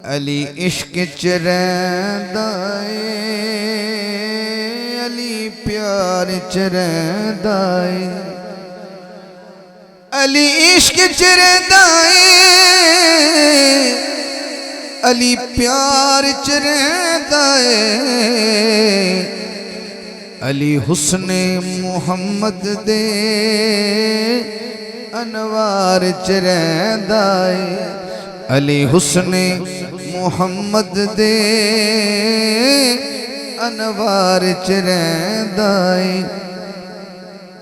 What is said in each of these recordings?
علی عشق چ رہندا اے علی پیار چ رہندا اے علی عشق چ رہندا اے علی پیار چ رہندا اے علی حسن محمد دے انوار چ رہندا اے علی حسن محمد دے انوار چ رہندا اے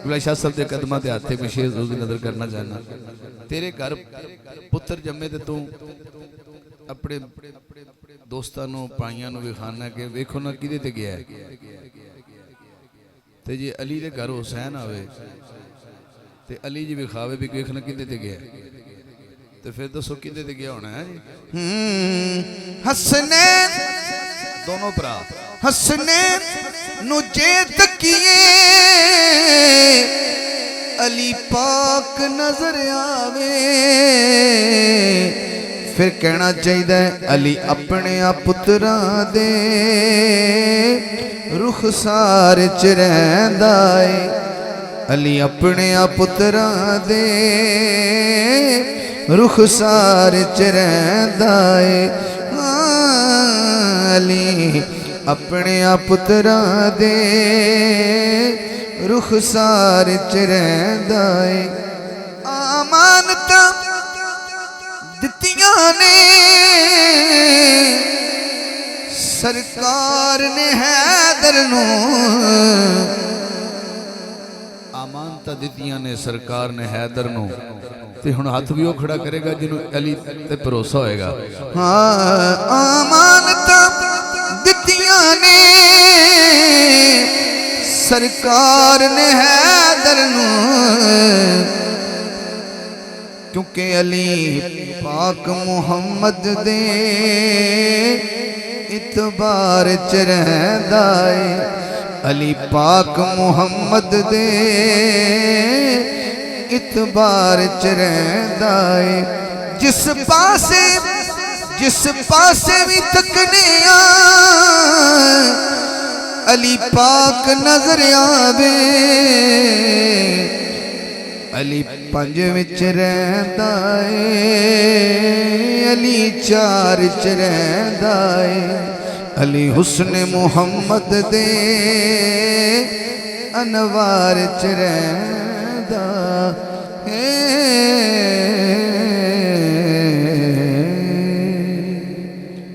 بلا شاہ صاحب دے قدماں تے ہاتھے میں شیر ضرور نظر کرنا چاہنا تیرے گھر پتر جمے تے تو اپنے دوستانوں پائیاں نو وکھانا کہ ویکھو نا کدے تے گیا ہے تے جی علی دے گھر حسین آوے تے علی جی وکھاوے بھی ویکھنا کدے تے گیا ہے تو پھر دسو کدے تے گیا ہونا ہے جی حسنین دونوں پرا حسنین نو جے تکیے علی پاک نظر آوے پھر کہنا چاہیے علی اپنے پتراں دے رخسار چ رہندا اے علی اپنے پتراں دے رخسار چ رہندا اے علی اپنے پتراں دے رخسار چ رہندا اے امانتاں دتیاں نے سرکار نے حیدر نو امانتاں دتیاں نے سرکار نے حیدر نو تے ہن ہاتھ بھی وہ کھڑا کرے گا جنوں علی تے بھروسہ ہوئے گا ہاں امانتاں دتیاں نے سرکار نے حیدر نو کیونکہ علی پاک محمد دے اتبار چ رہندا اے علی پاک محمد دے اتبار چ رہندا اے جس پاسے بھی تکنے علی پاک نظر آوے علی پنج وچ رہندا اے علی چار چ رہندا اے علی حسن محمد دے انوار چ رہندا اے